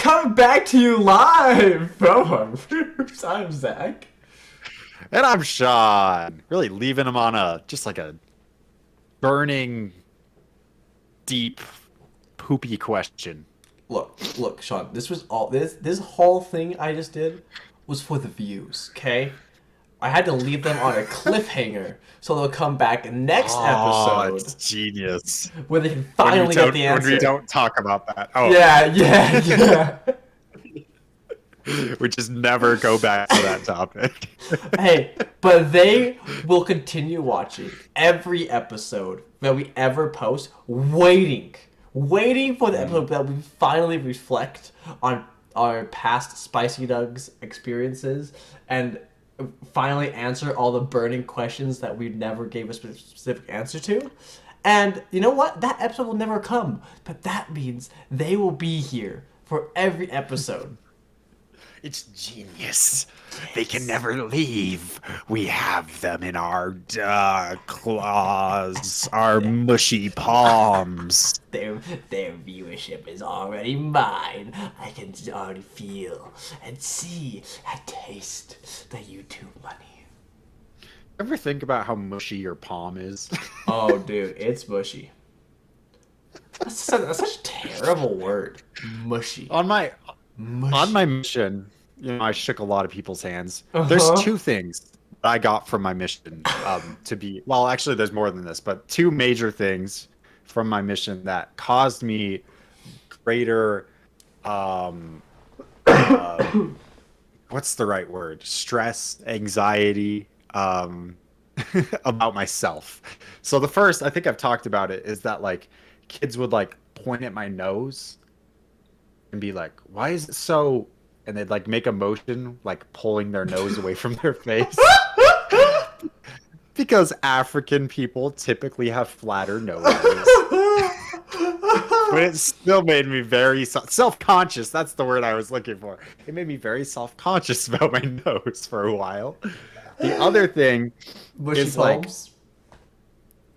coming back to you live from I'm Zach. And I'm Sean. Really leaving him on just like a burning, deep, poopy question. Look, Sean. This whole thing I just did was for the views. Okay, I had to leave them on a cliffhanger so they'll come back next Oh, it's episode genius. where they can finally get the answer. When we don't talk about that. Oh. Yeah. We just never go back to that topic. Hey, but they will continue watching every episode that we ever post, waiting for the episode that we finally reflect on our past Spicy Nuggs experiences and finally answer all the burning questions that we never gave a specific answer to. And you know what? That episode will never come, but that means they will be here for every episode. It's genius. They can never leave. We have them in our claws, our mushy palms. Their viewership is already mine. I can already feel and see and taste the YouTube money. Ever think about how mushy your palm is? Oh, dude, it's mushy. That's such a terrible word. Mushy. On my mission, I shook a lot of people's hands. There's two things I got from my mission actually there's more than this, but two major things from my mission that caused me greater what's the right word? Stress, anxiety, about myself. So the first, I think I've talked about it, is that like kids would like point at my nose and be like, why is it so, and they'd like make a motion like pulling their nose away from their face. Because African people typically have flatter noses. But it still made me very self-conscious. That's the word I was looking for. It made me very self-conscious about my nose for a while. The other thing is palms?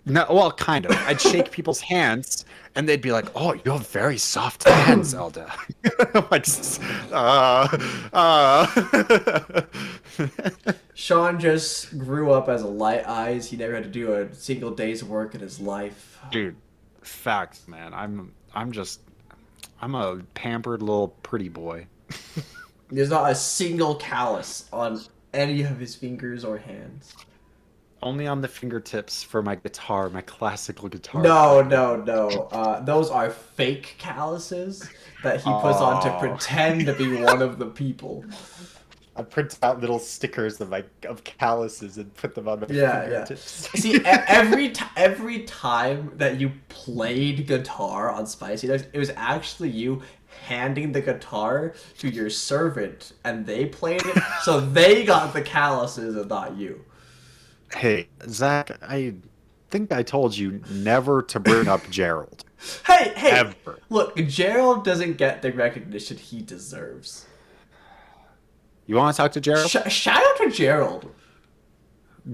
No, well, kind of. I'd shake people's hands, and they'd be like, "Oh, you have very soft hands, Zelda." I'm like, Sean just grew up as a light eyes. He never had to do a single day's work in his life. Dude, facts, man. I'm a pampered little pretty boy. There's not a single callus on any of his fingers or hands. Only on the fingertips for my guitar, my classical guitar. No. Those are fake calluses that he puts on to pretend to be one of the people. I print out little stickers of calluses and put them on my fingertips. Yeah. See, every time that you played guitar on Spicy Nuggs, it was actually you handing the guitar to your servant, and they played it, so they got the calluses and not you. Hey, Zach, I think I told you never to bring up Gerald. Hey, Ever. Look, Gerald doesn't get the recognition he deserves. You want to talk to Gerald? Shout out to Gerald.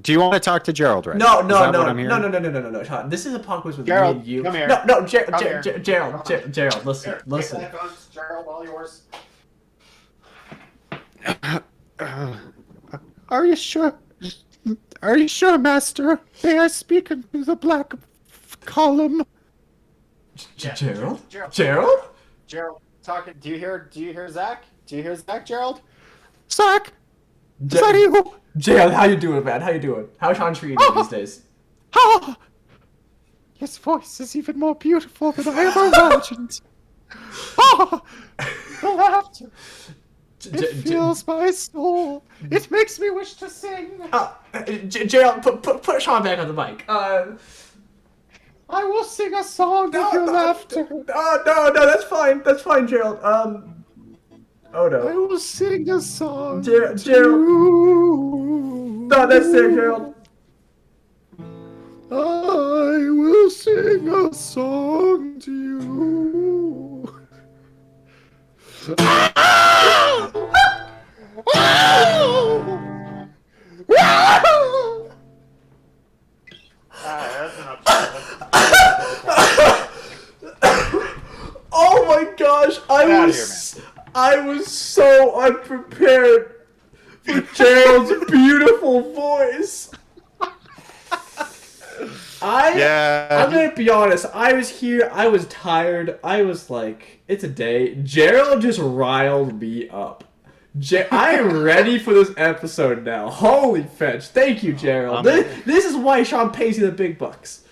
Do you want to talk to Gerald right now? No. Sean, this is a podcast with Gerald, me and you. come here. No, Gerald, listen. Headphones, Gerald, all yours. Are you sure? Are you sure, Master? May I speak into the black column? Gerald? Gerald, talking. Do you hear Zach? Do you hear Zach, Gerald? Zach? Is that you? Gerald, how you doing, man? How you doing? How's Sean treating you these days? Oh, his voice is even more beautiful than I ever imagined. Oh, the laughter. It fills my soul. It makes me wish to sing. Gerald, put Sean back on the mic. I will sing a song with your laughter. No, that's fine. That's fine, Gerald. Oh no. I will sing a song. Gerald. No, that's it, Gerald. I will sing a song to you. Oh my gosh, I was I was so unprepared for Gerald's beautiful voice. I'm gonna be honest. I was here. I was tired. I was like, it's a day. Gerald just riled me up. I am ready for this episode now. Holy fetch! Thank you, Gerald. This is why Sean pays you the big bucks.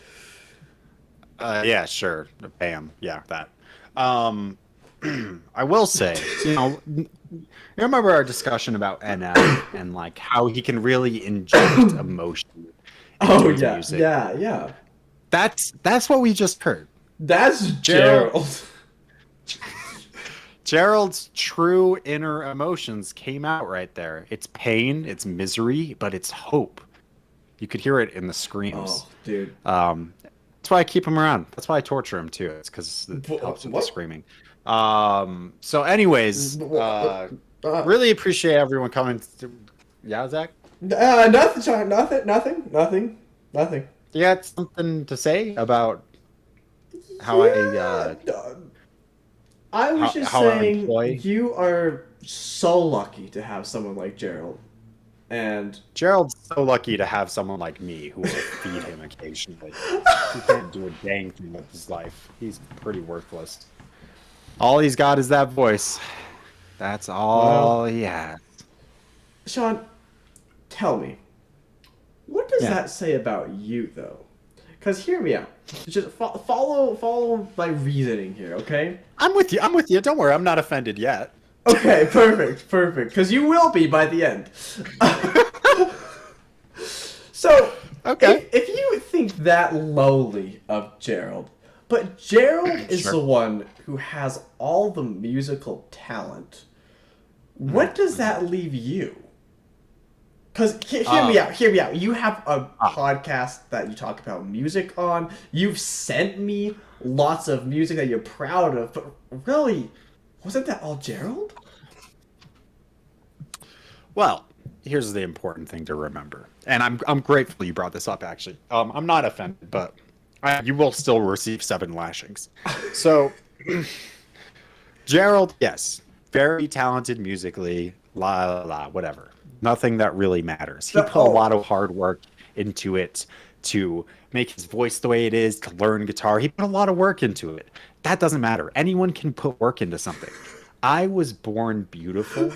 Yeah, sure. Bam. Yeah, that. I will say, you remember our discussion about NF and like how he can really inject emotion into his music. Yeah. That's what we just heard. That's Gerald. Gerald's true inner emotions came out right there. It's pain, it's misery, but it's hope. You could hear it in the screams. Oh, dude. That's why I keep him around. That's why I torture him too. It's because it helps with the screaming. So anyways, really appreciate everyone coming. Yeah, Zach? Nothing, Sean. Nothing. You got something to say about how I was just saying you are so lucky to have someone like Gerald. And Gerald's so lucky to have someone like me who will feed him occasionally. He can't do a dang thing with his life. He's pretty worthless. All he's got is that voice. That's all he has. Sean, tell me, what does that say about you, though? Because hear me out. Just follow my reasoning here, okay? I'm with you. Don't worry, I'm not offended yet. Okay, perfect. Because you will be by the end. So, okay. If you think that lowly of Gerald, but Gerald is the one who has all the musical talent, what does that leave you? Because hear me out. You have a podcast that you talk about music on. You've sent me lots of music that you're proud of, but really, wasn't that all Gerald? Well, here's the important thing to remember, and I'm grateful you brought this up. Actually, I'm not offended, but you will still receive 7 lashings. So, Gerald, yes, very talented musically, whatever. Nothing that really matters. He put a lot of hard work into it to make his voice the way it is, to learn guitar. He put a lot of work into it. That doesn't matter. Anyone can put work into something. I was born beautiful.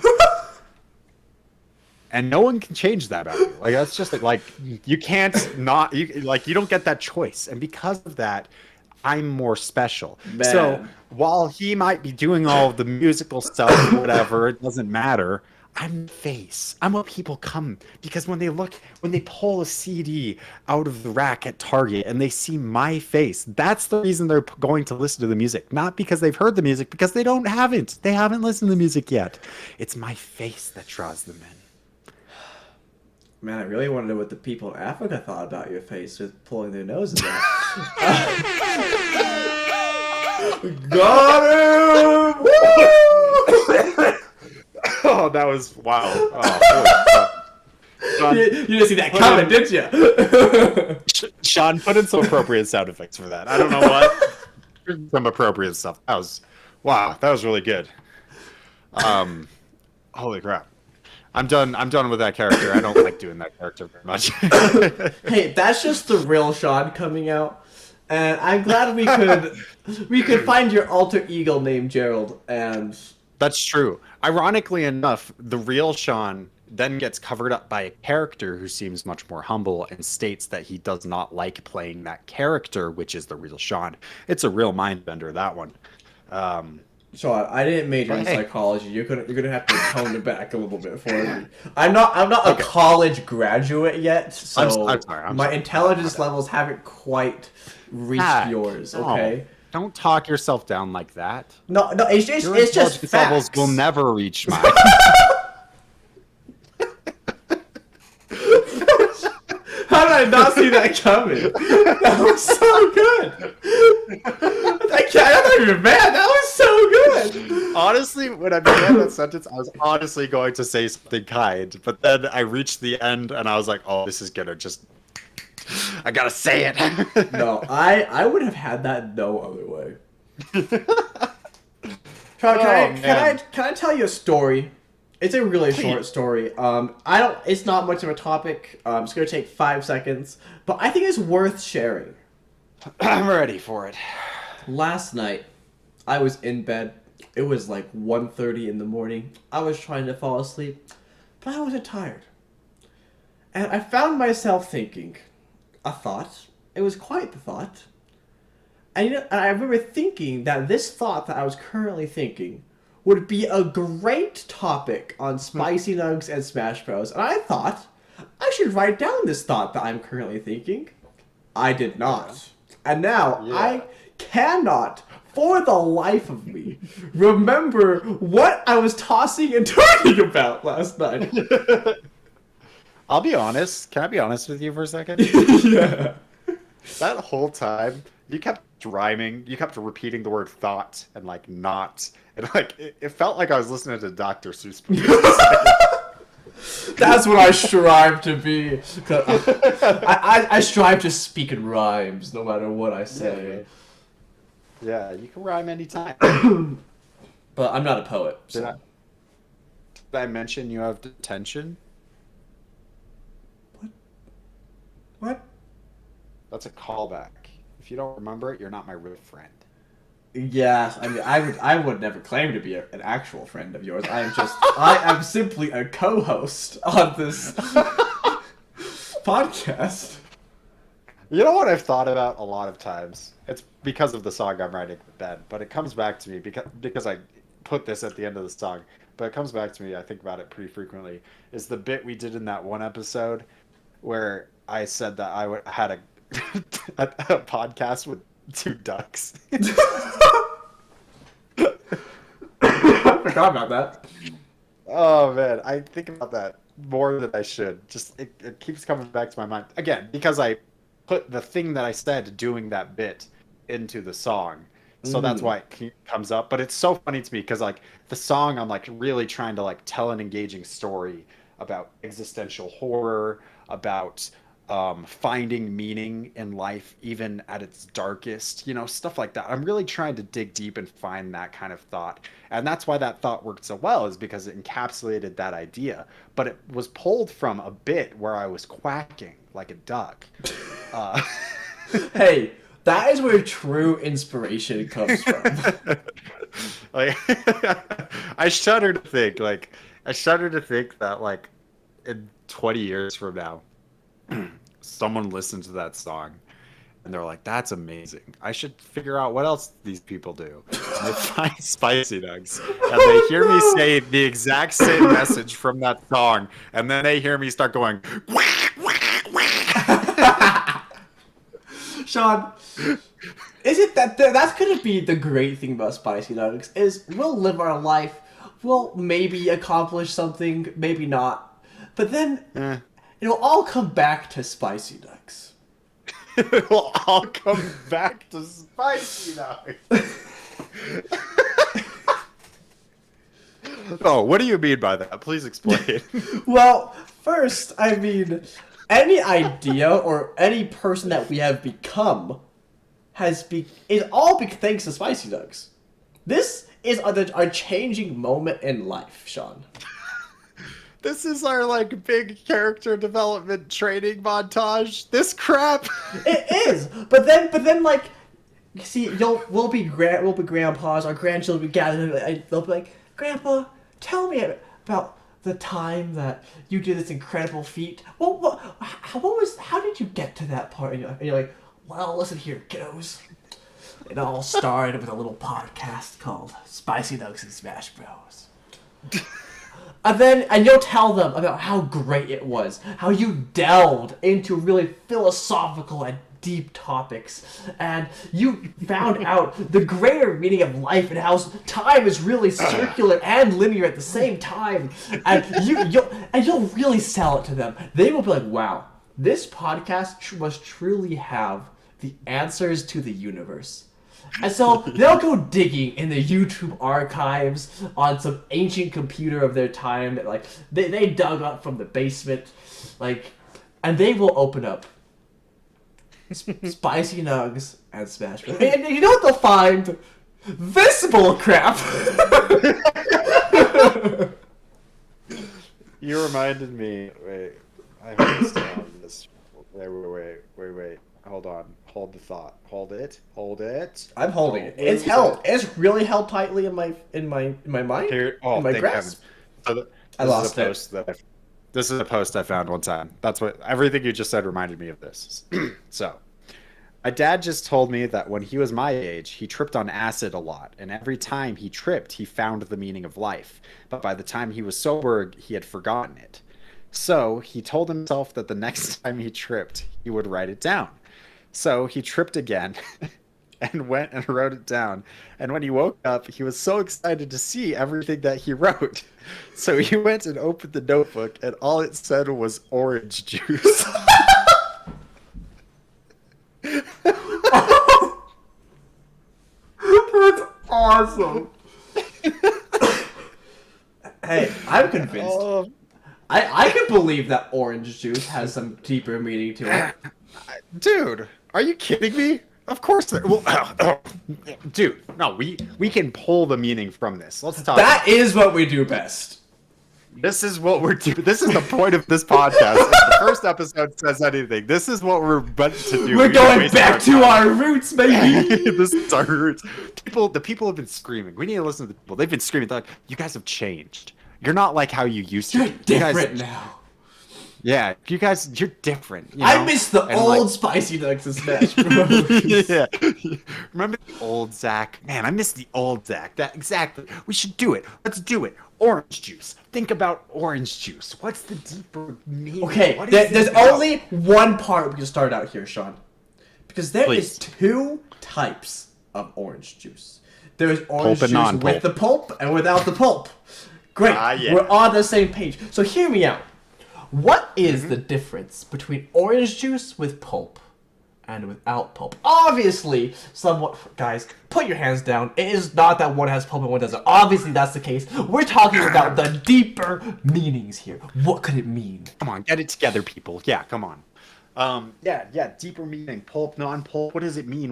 And no one can change that about you. Like, that's just like, you can't not, you don't get that choice. And because of that, I'm more special. Man. So while he might be doing all of the musical stuff, whatever, it doesn't matter. I'm the face. I'm what people come because when they pull a CD out of the rack at Target and they see my face, that's the reason they're going to listen to the music. Not because they've heard the music, because they haven't listened to the music yet. It's my face that draws them in. Man, I really want to know what the people in Africa thought about your face with pulling their noses out. Got him! Oh, that was wow. Oh, Sean, you didn't see that coming, did you? Sean, put in some appropriate sound effects for that. I don't know what. Some appropriate stuff. That was really good. Holy crap. I'm done with that character. I don't like doing that character very much. Hey, that's just the real Sean coming out. And I'm glad we could find your alter ego named Gerald, and that's true. Ironically enough, the real Sean then gets covered up by a character who seems much more humble and states that he does not like playing that character, which is the real Sean. It's a real mind bender, that one. Sean, I didn't major in psychology. You're gonna have to tone it back a little bit for me. I'm not a college graduate yet, so I'm sorry, my intelligence levels haven't quite reached yours. Okay. Don't talk yourself down like that. No, it's just facts. Levels will never reach mine. How did I not see that coming? That was so good. I'm not even mad. That was so good. Honestly, when I began that sentence, I was honestly going to say something kind, but then I reached the end and I was like, "Oh, this is gonna just." I gotta say it. No, I would have had that no other way. Sean, Oh, man. can I tell you a story? It's a really short Please. story. I don't. It's not much of a topic. It's gonna take 5 seconds, but I think it's worth sharing. I'm ready for it. Last night, I was in bed. It was like 1:30 in the morning. I was trying to fall asleep, but I wasn't tired. And I found myself thinking a thought. It was quite the thought. And, and I remember thinking that this thought that I was currently thinking would be a great topic on Spicy Nugs and Smash Bros. And I thought I should write down this thought that I'm currently thinking. I did not. And now I cannot, for the life of me, remember what I was tossing and turning about last night. I'll be honest. Can I be honest with you for a second? Yeah. That whole time, you kept rhyming. You kept repeating the word thought and like not. And like, it felt like I was listening to Dr. Seuss. That's what I strive to be. I strive to speak in rhymes, no matter what I say. Yeah, you can rhyme anytime. But I'm not a poet. So. Did I mention you have detention? What? That's a callback. If you don't remember it, you're not my real friend. Yeah, I mean, I would never claim to be an actual friend of yours. I am simply a co-host on this podcast. You know what I've thought about a lot of times? It's because of the song I'm writing with Ben, but it comes back to me because I put this at the end of the song, but it comes back to me, I think about it pretty frequently, is the bit we did in that one episode where I said that had a podcast with two ducks. I forgot about that. Oh man, I think about that more than I should. Just it keeps coming back to my mind again because I put the thing that I said doing that bit into the song, so that's why it comes up. But it's so funny to me because like the song, I'm like really trying to like tell an engaging story about existential horror, about finding meaning in life even at its darkest, stuff like that. I'm really trying to dig deep and find that kind of thought, and that's why that thought worked so well, is because it encapsulated that idea, but it was pulled from a bit where I was quacking like a duck. Hey, that is where true inspiration comes from. Like, I shudder to think that like in 20 years from now someone listened to that song and they're like, that's amazing. I should figure out what else these people do. And they find Spicy Nugs and they hear me say the exact same message from that song, and then they hear me start going whack, whack, whack. Sean, is it that's gonna be the great thing about Spicy Nugs is we'll live our life, we'll maybe accomplish something, maybe not, but then it'll all come back to Spicy Nugs. It'll all come back to Spicy Nugs. Oh, what do you mean by that? Please explain. Well, first, I mean, any idea or any person that we have become is all thanks to Spicy Nugs. This is a changing moment in life, Sean. This is our like big character development training montage. This crap. It is, but then like, you see, we'll be grandpas, our grandchildren will be gathered, and they'll be like, Grandpa, tell me about the time that you did this incredible feat. How did you get to that part? And you're like, well, listen here, kiddos. It all started with a little podcast called Spicy Nugs and Smash Bros. And you'll tell them about how great it was, how you delved into really philosophical and deep topics, and you found out the greater meaning of life and how time is really circular and linear at the same time. And you'll really sell it to them. They will be like, wow, this podcast must truly have the answers to the universe. And so they'll go digging in the YouTube archives on some ancient computer of their time that like they dug up from the basement, like, and they will open up Spicy Nugs and Smash Bros. And you know what they'll find? This bullcrap. You reminded me. Wait, I hope it's still on this. Wait. Hold on. Hold the thought. Hold it. I'm holding it. Don't It's lose held. it. It's really held tightly in my mind. Here. In my Thank grasp. heaven. So I lost it. This is a post I found one time. That's what everything you just said reminded me of this. So, my dad just told me that when he was my age, he tripped on acid a lot, and every time he tripped, he found the meaning of life. But by the time he was sober, he had forgotten it. So, he told himself that the next time he tripped, he would write it down. So, he tripped again and went and wrote it down. And when he woke up, he was so excited to see everything that he wrote. So, he went and opened the notebook, and all it said was orange juice. That's awesome. Hey, I'm convinced. Oh, I can believe that orange juice has some deeper meaning to it. dude, are you kidding me? Of course. Well, dude, no, we can pull the meaning from this. Let's talk. That is what we do best. This is what we're doing. This is the point of this podcast. If the first episode says anything, this is what we're meant to do. We're going back to our roots, baby. This is our roots. The people have been screaming. We need to listen to the people. They've been screaming. They're like, you guys have changed. You're not like how you used to. You're be. different you guys, now. Yeah, you guys, you're different. You know? I miss the And, old like, spicy nugs and smash bros. yeah. Remember the old Zach? Man, I miss the old Zach. That exactly. We should do it. Let's do it. Orange juice. Think about orange juice. What's the deeper meaning? Okay, What is there's it about? only one part we can start out here, Sean. Because there is Please. 2 types of orange juice. There's orange Pulp and juice non-pulp. with the pulp and without the pulp. Great, Yeah. we're on the same page. So hear me out. What is the difference between orange juice with pulp and without pulp? Obviously, somewhat, guys, put your hands down. It is not that one has pulp and one doesn't. Obviously, that's the case. We're talking about the deeper meanings here. What could it mean? Come on, get it together, people. Yeah, come on. Yeah, deeper meaning. Pulp, non-pulp. What does it mean?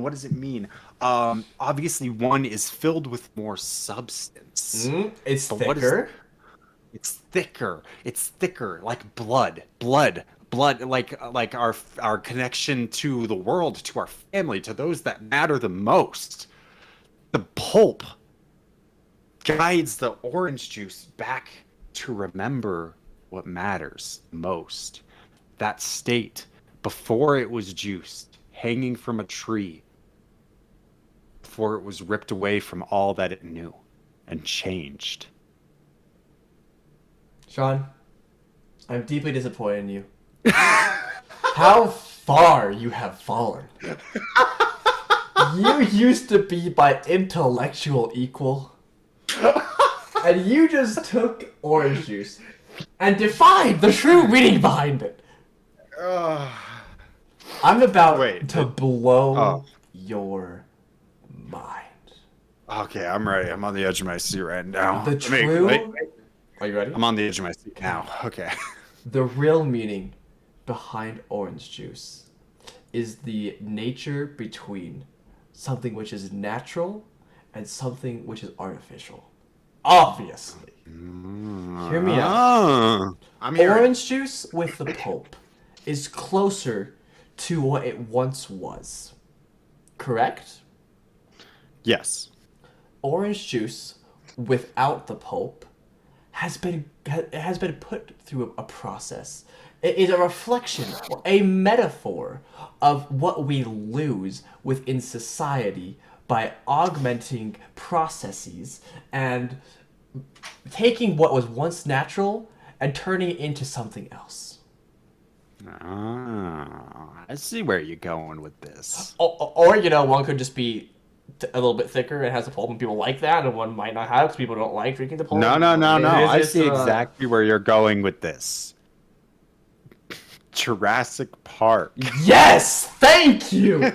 Obviously, one is filled with more substance. It's But what is- thicker. It's thicker, like blood, like our connection to the world, to our family, to those that matter the most. The pulp guides the orange juice back to remember what matters most. That state before it was juiced, hanging from a tree, before it was ripped away from all that it knew and changed. Sean, I'm deeply disappointed in you. How far you have fallen. You used to be my intellectual equal. And you just took orange juice and defined the true meaning behind it. I'm about to blow your mind. Okay, I'm ready. I'm on the edge of my seat right now. The true... Wait. Are you ready? I'm on the edge of my seat now. Okay. The real meaning behind orange juice is the nature between something which is natural and something which is artificial. Obviously. Hear me out. I'm here. Orange juice with the pulp is closer to what it once was. Correct? Yes. Orange juice without the pulp has been put through a process. It is a reflection, or a metaphor of what we lose within society by augmenting processes and taking what was once natural and turning it into something else. I see where you're going with this. Or one could just be a little bit thicker and has a pulp and people like that, and one might not have because people don't like drinking the pulp. No. I It's see exactly where you're going with this. Jurassic Park. Yes! Thank you!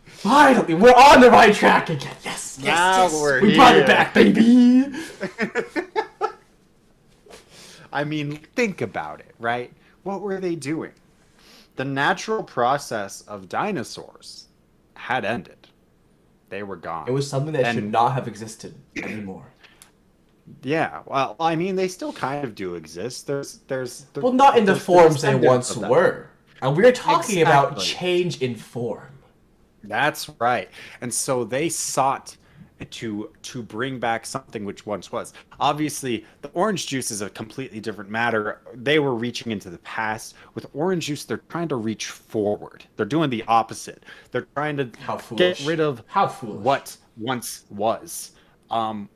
Finally, we're on the right track again. Yes, Now we're we brought here. it back, baby! I mean, think about it, right? What were they doing? The natural process of dinosaurs had ended. They were gone. It was something that should And not have existed anymore. yeah, well, I mean, they still kind of do exist. Well, not in the there's forms they descendants once of them. were. And we're talking about Exactly. change in form. That's right. And so they sought to bring back something which once was. Obviously, the orange juice is a completely different matter. They were reaching into the past. With orange juice, they're trying to reach forward. They're doing the opposite. They're trying to How get foolish. rid of How foolish. what once was,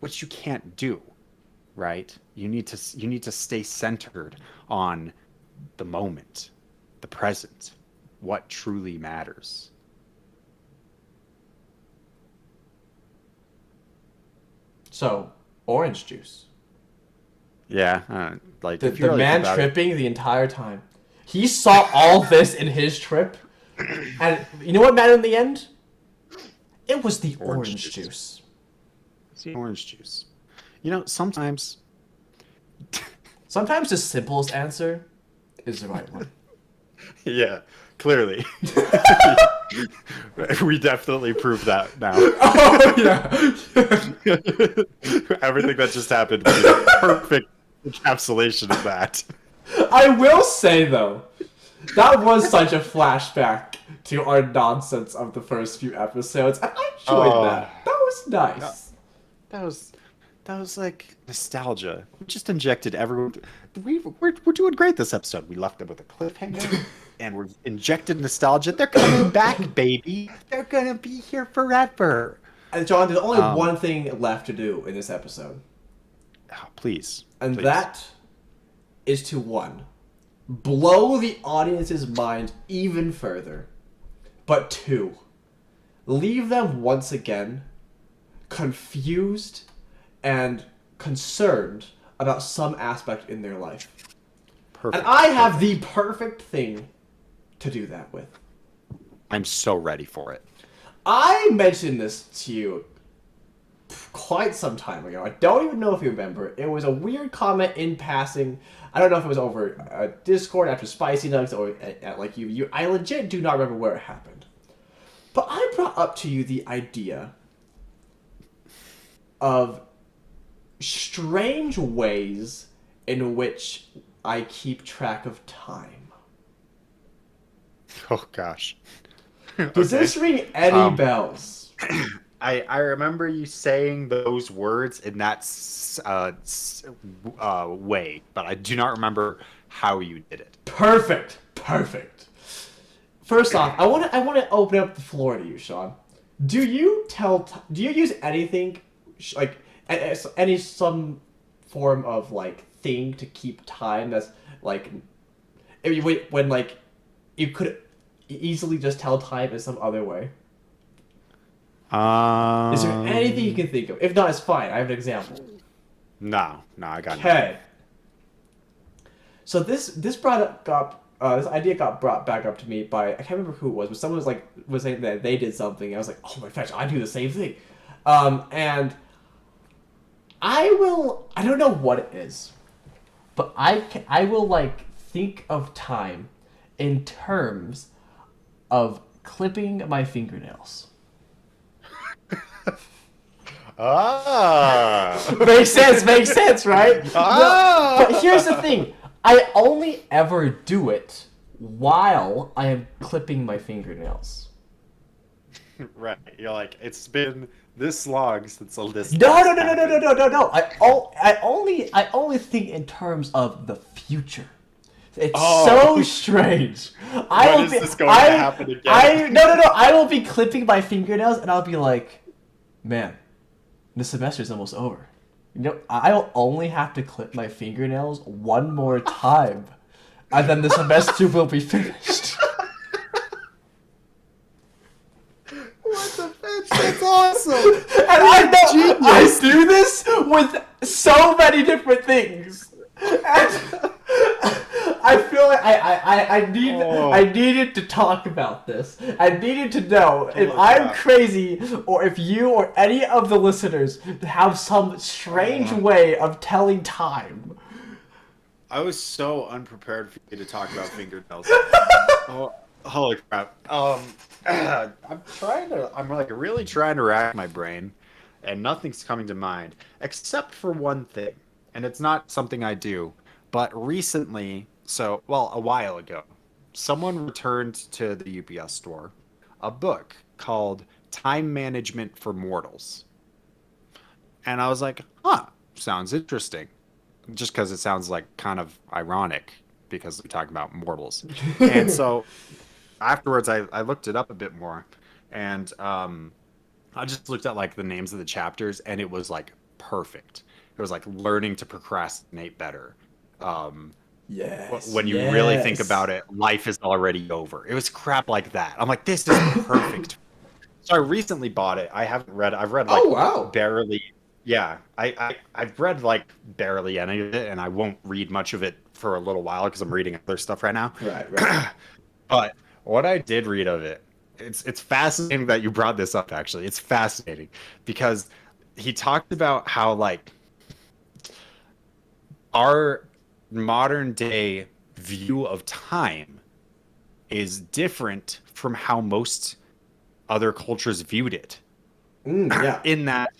which you can't do, right? You need to stay centered on the moment, the present, what truly matters. So, orange juice. Yeah, like if you The really think man about it, tripping the entire time. He saw all this in his trip. And you know what mattered in the end? It was the Orange orange juice. juice. it's the orange juice. You know, sometimes, Sometimes the simplest answer is the right one. yeah, clearly, we definitely proved that now. Oh, yeah. Everything that just happened was a perfect encapsulation of that. I will say, though, that was such a flashback to our nonsense of the first few episodes. And I enjoyed Oh. that. That was nice. That was that was like nostalgia. We just injected everyone. We're doing great this episode. We left them with a cliffhanger, and we're injected nostalgia. They're coming back, baby. They're gonna be here forever. And John, there's only Um, one thing left to do in this episode. Oh, please, And please. that is to, one, blow the audience's mind even further. But two, leave them once again confused and concerned about some aspect in their life. Perfect. And I have the perfect thing to do that with. I'm so ready for it. I mentioned this to you quite some time ago. I don't even know if you remember. It was a weird comment in passing. I don't know if it was over Discord after Spicy Nuggs or at like you. I legit do not remember where it happened. But I brought up to you the idea of strange ways in which I keep track of time. Oh gosh. Does Okay. this ring any bells? I remember you saying those words in that way, but I do not remember how you did it. Perfect. First off, I want to open up the floor to you, Sean. Do you use anything like any some form of like thing to keep time that's like when like you could easily just tell time in some other way? Is there anything you can think of? If not, it's fine. I have an example. No, I got nothing. Okay. So this idea got brought back up to me by, I can't remember who it was, but someone was saying that they did something. And I was like, oh my gosh, I do the same thing. And I don't know what it is, but I will like think of time in terms of clipping my fingernails. Makes sense, right? Ah! But here's the thing. I only ever do it while I am clipping my fingernails. Right. You're like, it's been this long since all this. No. happened. I only think in terms of the future. It's Oh. so strange. When is this going to happen again? No. I will be clipping my fingernails and I'll be like, man, the semester's almost over. You know, I'll only have to clip my fingernails one more time, and then the semester will be finished. What the bitch? That's awesome. And I know Genius. I do this with so many different things. And I feel like I needed to talk about this. I needed to know if I'm crap. crazy or if you or any of the listeners have some strange way of telling time. I was so unprepared for you to talk about fingernails. Oh, Holy crap. I'm like really trying to rack my brain, and nothing's coming to mind except for one thing. And it's not something I do, but recently, well, a while ago, someone returned to the UPS store a book called Time Management for Mortals. And I was like, huh, sounds interesting. Just because it sounds like kind of ironic because we're talking about mortals. And so afterwards I looked it up a bit more, and I just looked at like the names of the chapters, and it was like perfect. It was like learning to procrastinate better. um Yes, when you really think yes. about it, life is already over. It was crap like that. I'm like, this is perfect. So I recently bought it. I've read Oh like wow. barely. Yeah, I've read like barely any of it, and I won't read much of it for a little while because I'm reading other stuff right now. Right, right. But what I did read of it, it's fascinating that you brought this up, actually. It's fascinating because he talked about how like our modern day view of time is different from how most other cultures viewed it. Yeah. In that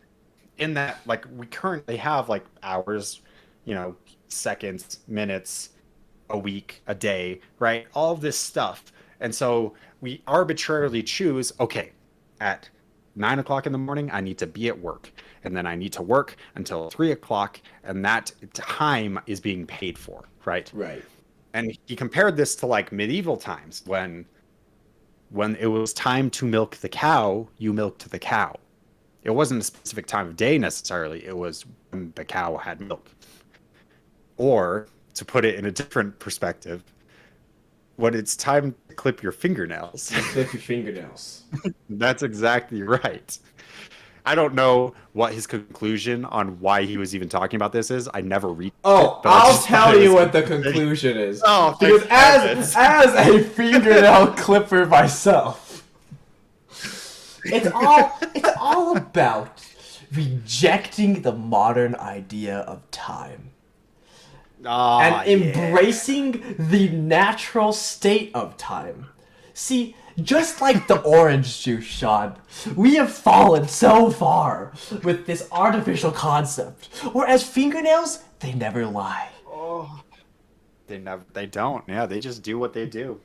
like we currently have like hours, you know, seconds, minutes, a week, a day, right? All of this stuff. And so we arbitrarily choose, okay, at 9 o'clock in the morning, I need to be at work. And then I need to work until 3 o'clock. And that time is being paid for, right? Right. And he compared this to like medieval times when it was time to milk the cow, you milked the cow. It wasn't a specific time of day necessarily. It was when the cow had milk. Or to put it in a different perspective, when it's time to clip your fingernails. You clip your fingernails. That's exactly right. I don't know what his conclusion on why he was even talking about this is. I never read it, Oh, but I I'll just thought tell it you was what the interesting. conclusion is. Oh, Because thank heavens. as a fingernail clipper myself, it's all about rejecting the modern idea of time and Ah, yeah. embracing the natural state of time. See, just like the orange juice, Sean, we have fallen so far with this artificial concept. Whereas fingernails, they never lie. Oh, they don't. Yeah, they just do what they do.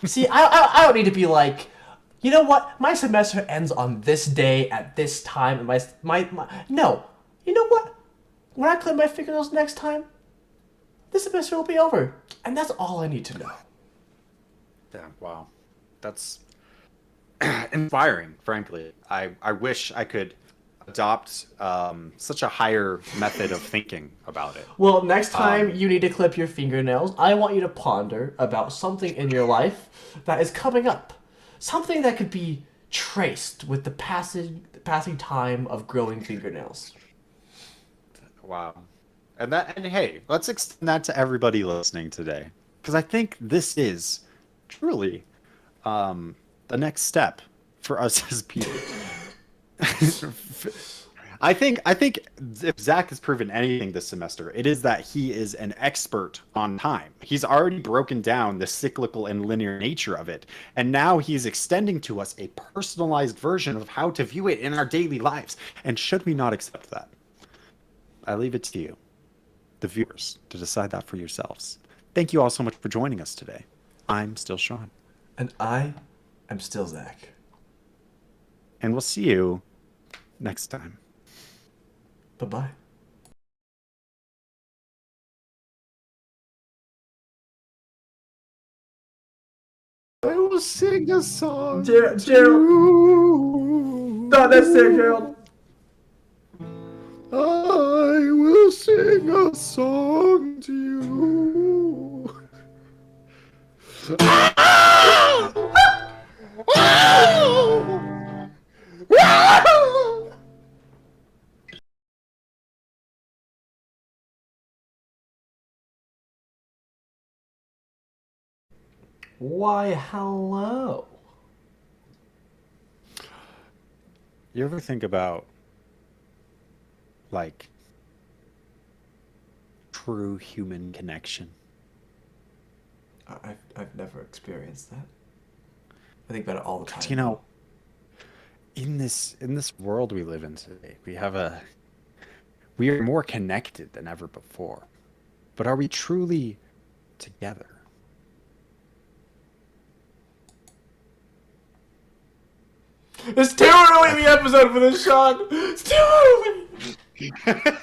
See, I don't need to be like, you know what? My semester ends on this day at this time, and my no. You know what? When I clip my fingernails next time, this semester will be over, and that's all I need to know. Yeah, wow. That's inspiring, frankly. I wish I could adopt such a higher method of thinking about it. Well, next time Um, you need to clip your fingernails, I want you to ponder about something in your life that is coming up. Something that could be traced with the passing time of growing fingernails. wow. And hey, let's extend that to everybody listening today, because I think this is truly the next step for us as people. I think if Zach has proven anything this semester, it is that he is an expert on time. He's already broken down the cyclical and linear nature of it, and now he's extending to us a personalized version of how to view it in our daily lives. And should we not accept that? I leave it to you, the viewers, to decide that for yourselves. Thank you all so much for joining us today. I'm still Sean, And I am still Zach. and we'll see you next time. Bye bye. I will sing a song Gerald, to Gerald, not necessary, Gerald. you. I will sing a song to you. Why, hello. You ever think about like true human connection? I've never experienced that. I think about it all the Because time. you know, in this world we live in today, we are more connected than ever before. But are we truly together? It's too early in the episode for this, Sean. It's too early.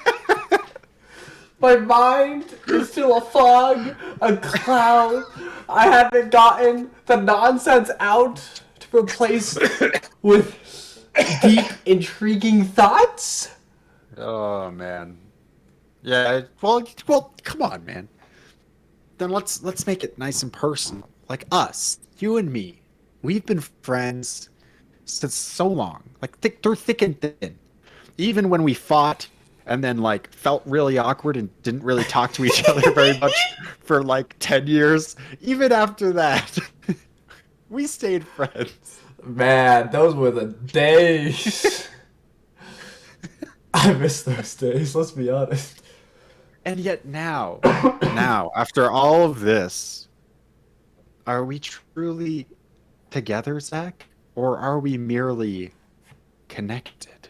My mind is still a fog, a cloud. I haven't gotten the nonsense out to replace with deep, intriguing thoughts. Oh man. Yeah, well, come on, man. Then let's make it nice and personal. Like us, you and me. We've been friends since so long. Like through thick and thin. Even when we fought and then like felt really awkward and didn't really talk to each other very much for like 10 years, even after that, we stayed friends. Man, those were the days. I miss those days, let's be honest. And yet now, after all of this, are we truly together, Zach? Or are we merely connected?